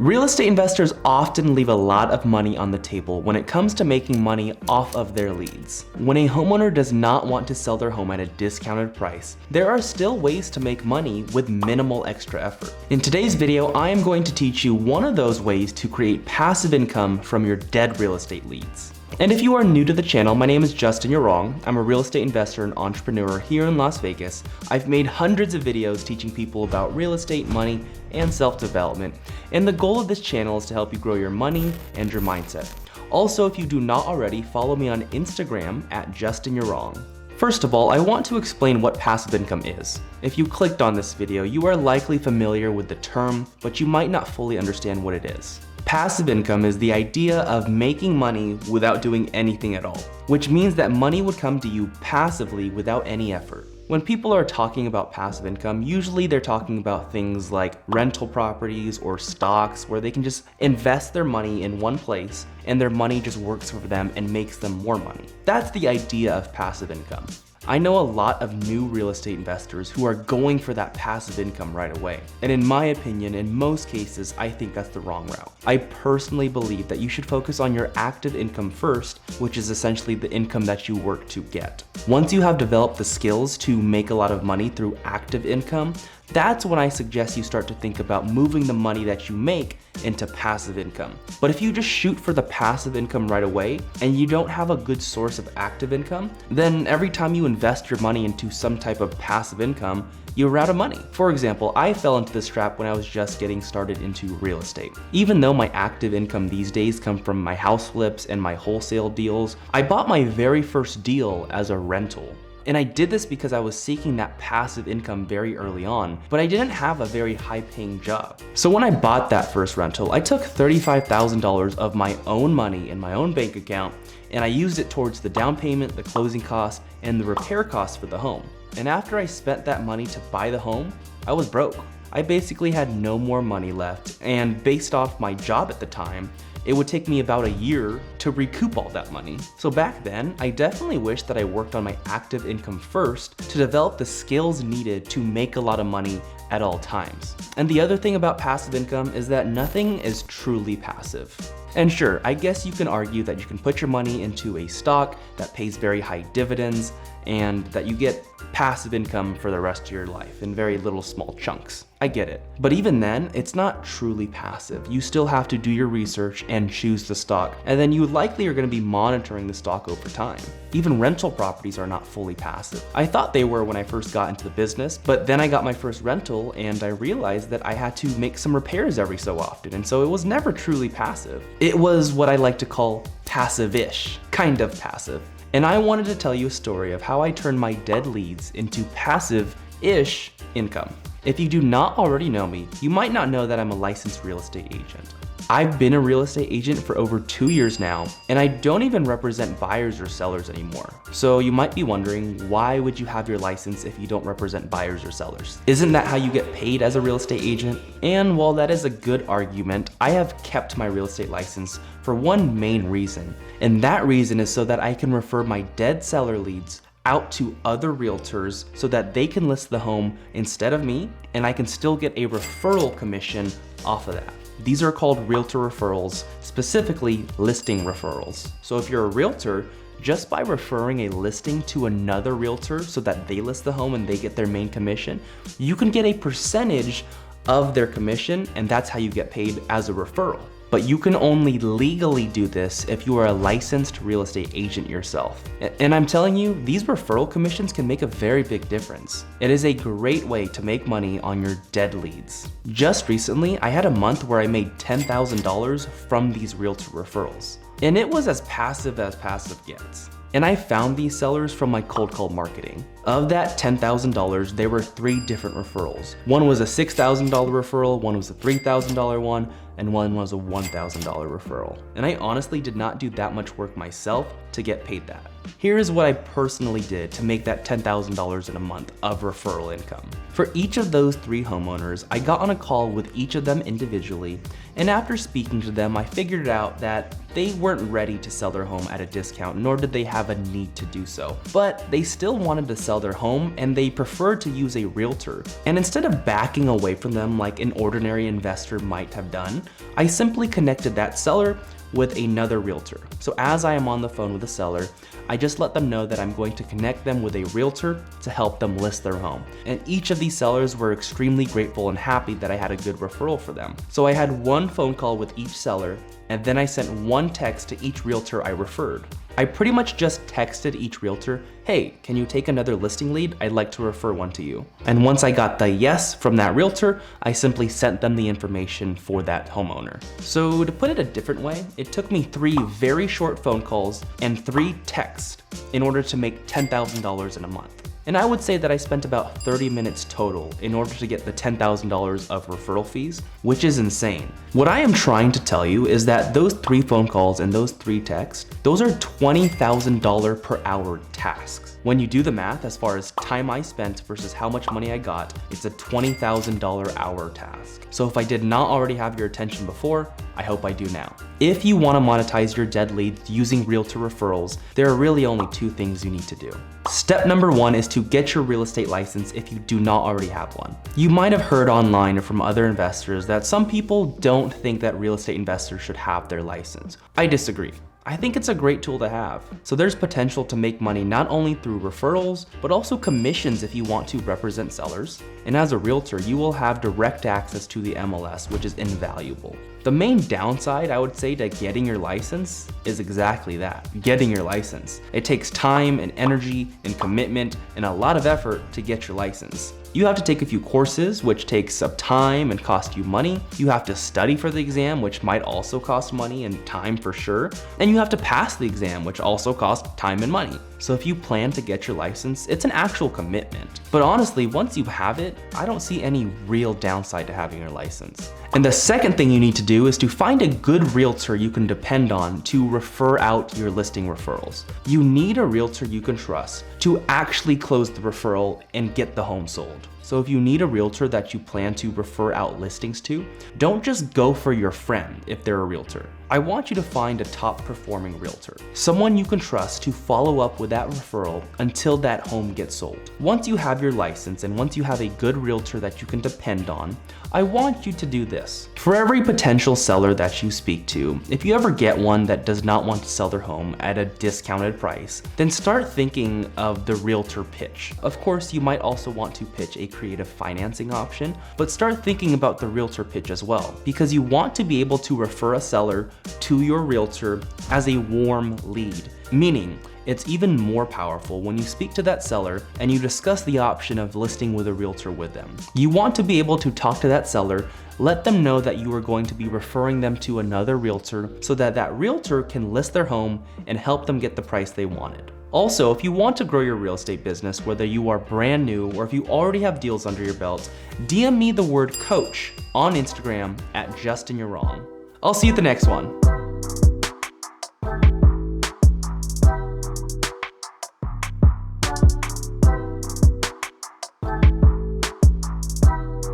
Real estate investors often leave a lot of money on the table when it comes to making money off of their leads. When a homeowner does not want to sell their home at a discounted price, there are still ways to make money with minimal extra effort. In today's video, I am going to teach you one of those ways to create passive income from your dead real estate leads. And if you are new to the channel, my name is Justin Yaron. I'm a real estate investor and entrepreneur here in Las Vegas. I've made hundreds of videos teaching people about real estate, money, and self-development. And the goal of this channel is to help you grow your money and your mindset. Also, if you do not already, follow me on Instagram at Justin Yaron. First of all, I want to explain what passive income is. If you clicked on this video, you are likely familiar with the term, but you might not fully understand what it is. Passive income is the idea of making money without doing anything at all, which means that money would come to you passively without any effort. When people are talking about passive income, usually they're talking about things like rental properties or stocks where they can just invest their money in one place and their money just works for them and makes them more money. That's the idea of passive income. I know a lot of new real estate investors who are going for that passive income right away. And in my opinion, in most cases, I think that's the wrong route. I personally believe that you should focus on your active income first, which is essentially the income that you work to get. Once you have developed the skills to make a lot of money through active income, that's when I suggest you start to think about moving the money that you make into passive income. But if you just shoot for the passive income right away and you don't have a good source of active income, then every time you invest your money into some type of passive income, you're out of money. For example, I fell into this trap when I was just getting started into real estate. Even though my active income these days come from my house flips and my wholesale deals, I bought my very first deal as a rental. And I did this because I was seeking that passive income very early on, but I didn't have a very high-paying job. So when I bought that first rental, I took $35,000 of my own money in my own bank account, and I used it towards the down payment, the closing costs, and the repair costs for the home. And after I spent that money to buy the home, I was broke. I basically had no more money left, and based off my job at the time, it would take me about a year to recoup all that money. So back then, I definitely wish that I worked on my active income first to develop the skills needed to make a lot of money at all times. And the other thing about passive income is that nothing is truly passive. And sure, I guess you can argue that you can put your money into a stock that pays very high dividends and that you get passive income for the rest of your life in very little small chunks. I get it. But even then, it's not truly passive. You still have to do your research and choose the stock, and then you likely are going to be monitoring the stock over time. Even rental properties are not fully passive. I thought they were when I first got into the business, but then I got my first rental and I realized that I had to make some repairs every so often, and so it was never truly passive. It was what I like to call passive-ish, kind of passive. And I wanted to tell you a story of how I turned my dead leads into passive-ish income. If you do not already know me, you might not know that I'm a licensed real estate agent. I've been a real estate agent for over 2 years now, and I don't even represent buyers or sellers anymore. So you might be wondering, why would you have your license if you don't represent buyers or sellers? Isn't that how you get paid as a real estate agent? And while that is a good argument, I have kept my real estate license for one main reason. And that reason is so that I can refer my dead seller leads out to other realtors so that they can list the home instead of me, and I can still get a referral commission off of that. These are called realtor referrals, specifically listing referrals. So if you're a realtor, just by referring a listing to another realtor so that they list the home and they get their main commission, you can get a percentage of their commission, and that's how you get paid as a referral. But you can only legally do this if you are a licensed real estate agent yourself. And I'm telling you, these referral commissions can make a very big difference. It is a great way to make money on your dead leads. Just recently, I had a month where I made $10,000 from these realtor referrals. And it was as passive gets. And I found these sellers from my cold call marketing. Of that $10,000, there were 3 different referrals. One was a $6,000 referral, one was a $3,000 one, and one was a $1,000 referral. And I honestly did not do that much work myself to get paid that. Here is what I personally did to make that $10,000 in a month of referral income. For each of those 3 homeowners, I got on a call with each of them individually, and after speaking to them, I figured out that they weren't ready to sell their home at a discount, nor did they have a need to do so. But they still wanted to sell their home, and they preferred to use a realtor. And instead of backing away from them like an ordinary investor might have done, I simply connected that seller with another realtor. So as I am on the phone with the seller, I just let them know that I'm going to connect them with a realtor to help them list their home. And each of these sellers were extremely grateful and happy that I had a good referral for them. So I had one phone call with each seller, and then I sent one text to each realtor I referred. I pretty much just texted each realtor, hey, can you take another listing lead? I'd like to refer one to you. And once I got the yes from that realtor, I simply sent them the information for that homeowner. So to put it a different way, it took me 3 very short phone calls and 3 texts in order to make $10,000 in a month. And I would say that I spent about 30 minutes total in order to get the $10,000 of referral fees, which is insane. What I am trying to tell you is that those 3 phone calls and those 3 texts, those are $20,000 per hour tasks. When you do the math as far as time I spent versus how much money I got, it's a $20,000 hour task. So if I did not already have your attention before, I hope I do now. If you want to monetize your dead leads using realtor referrals, there are really only 2 things you need to do. Step number 1 is to get your real estate license if you do not already have one. You might have heard online or from other investors that some people don't think that real estate investors should have their license. I disagree. I think it's a great tool to have. So there's potential to make money not only through referrals, but also commissions if you want to represent sellers. And as a realtor, you will have direct access to the MLS, which is invaluable. The main downside, I would say, to getting your license is exactly that, getting your license. It takes time and energy and commitment and a lot of effort to get your license. You have to take a few courses, which takes up time and cost you money. You have to study for the exam, which might also cost money and time for sure. And you have to pass the exam, which also costs time and money. So if you plan to get your license, it's an actual commitment. But honestly, once you have it, I don't see any real downside to having your license. And the second thing you need to do is to find a good realtor you can depend on to refer out your listing referrals. You need a realtor you can trust to actually close the referral and get the home sold. So if you need a realtor that you plan to refer out listings to, don't just go for your friend if they're a realtor. I want you to find a top performing realtor, someone you can trust to follow up with that referral until that home gets sold. Once you have your license and once you have a good realtor that you can depend on, I want you to do this. For every potential seller that you speak to, if you ever get one that does not want to sell their home at a discounted price, then start thinking of the realtor pitch. Of course, you might also want to pitch a creative financing option, but start thinking about the realtor pitch as well, because you want to be able to refer a seller to your realtor as a warm lead, meaning it's even more powerful when you speak to that seller and you discuss the option of listing with a realtor with them. You want to be able to talk to that seller, let them know that you are going to be referring them to another realtor so that that realtor can list their home and help them get the price they wanted. Also, if you want to grow your real estate business, whether you are brand new or if you already have deals under your belt, DM me the word coach on Instagram at JustinYou'reWrong. I'll see you at the next one.